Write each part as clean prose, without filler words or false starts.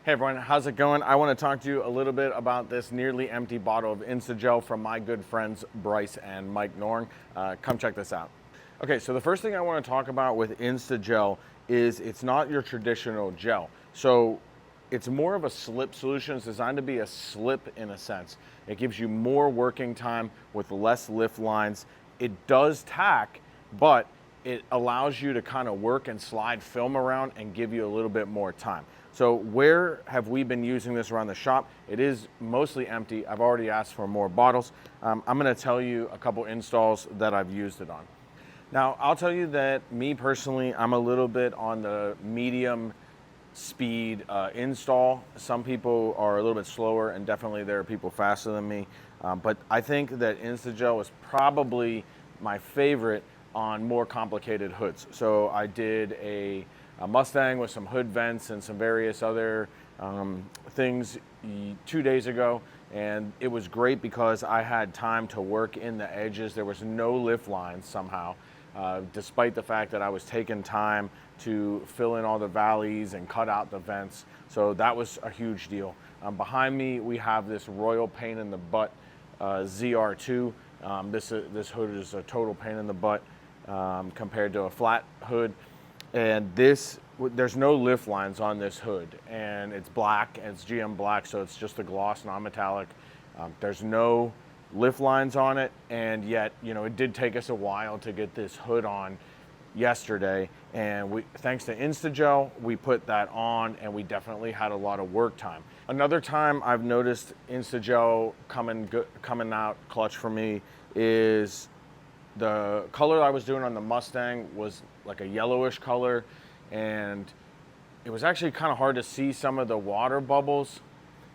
Hey everyone, how's it going? I want to talk to you a little bit about this nearly empty bottle of InstaGel from my good friends Bryce and Mike Norn. Come check this out. Okay, so the first thing I want to talk about with InstaGel is it's not your traditional gel. So it's more of a slip solution. It's designed to be a slip in a sense. It gives you more working time with less lift lines. It does tack, but it allows you to kind of work and slide film around and give you a little bit more time. So where have we been using this around the shop? It is mostly empty. I've already asked for more bottles. I'm gonna tell you a couple installs that I've used it on. Now, I'll tell you that me personally, I'm a little bit on the medium speed install. Some people are a little bit slower, and definitely there are people faster than me. But I think that InstaGel is probably my favorite on more complicated hoods. So I did a Mustang with some hood vents and some various other things 2 days ago, and it was great because I had time to work in the edges. There was no lift lines somehow, despite the fact that I was taking time to fill in all the valleys and cut out the vents. So that was a huge deal. Behind me, we have this Royal Pain in the Butt ZR2. This hood is a total pain in the butt compared to a flat hood. And there's no lift lines on this hood, and it's black, and it's GM black, so it's just a gloss, non-metallic. There's no lift lines on it, and yet, it did take us a while to get this hood on yesterday, and thanks to InstaGel, we put that on, and we definitely had a lot of work time. Another time I've noticed InstaGel coming out clutch for me is the color I was doing on the Mustang was like a yellowish color, and it was actually kind of hard to see some of the water bubbles.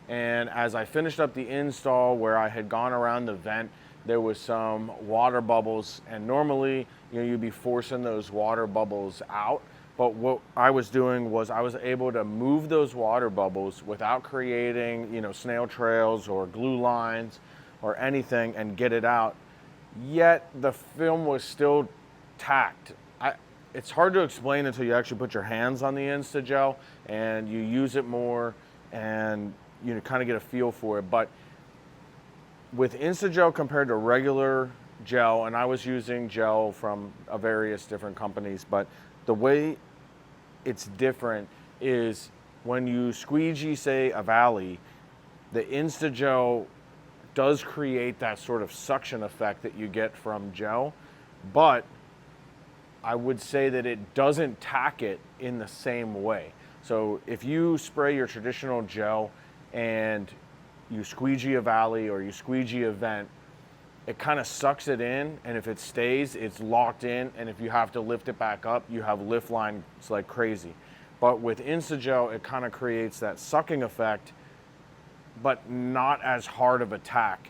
And as I finished up the install where I had gone around the vent, there was some water bubbles, and normally you'd be forcing those water bubbles out. But what I was doing was I was able to move those water bubbles without creating snail trails or glue lines or anything and get it out. Yet the film was still tacked. It's hard to explain until you actually put your hands on the InstaGel and you use it more and you kind of get a feel for it. But with InstaGel compared to regular gel, and I was using gel from various different companies, but the way it's different is when you squeegee, say, a valley, the InstaGel does create that sort of suction effect that you get from gel, but I would say that it doesn't tack it in the same way. So if you spray your traditional gel and you squeegee a valley or you squeegee a vent, it kind of sucks it in, and if it stays, it's locked in, and if you have to lift it back up, you have lift lines like crazy. But with InstaGel, it kind of creates that sucking effect, but not as hard of a tack.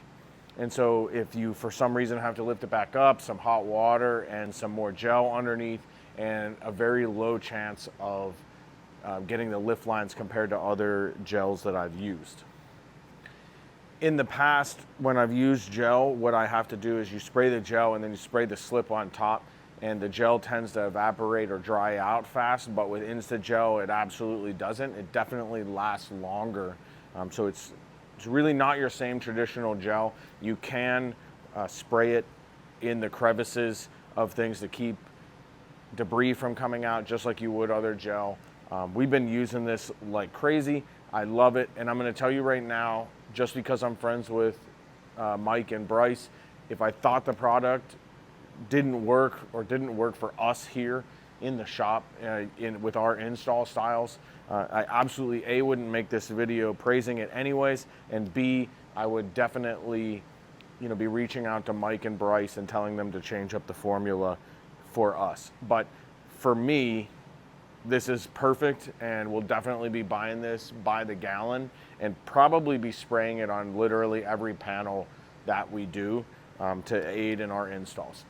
And so if you, for some reason, have to lift it back up, some hot water and some more gel underneath, and a very low chance of getting the lift lines compared to other gels that I've used. In the past, when I've used gel, what I have to do is you spray the gel and then you spray the slip on top, and the gel tends to evaporate or dry out fast, but with InstaGel, it absolutely doesn't. It definitely lasts longer. So it's really not your same traditional gel. You can spray it in the crevices of things to keep debris from coming out, just like you would other gel. We've been using this like crazy. I love it, and I'm gonna tell you right now, just because I'm friends with Mike and Bryce, if I thought the product didn't work or didn't work for us here in the shop with our install styles, I absolutely A, wouldn't make this video praising it anyways, and B, I would definitely be reaching out to Mike and Bryce and telling them to change up the formula for us. But for me, this is perfect, and we'll definitely be buying this by the gallon and probably be spraying it on literally every panel that we do to aid in our installs.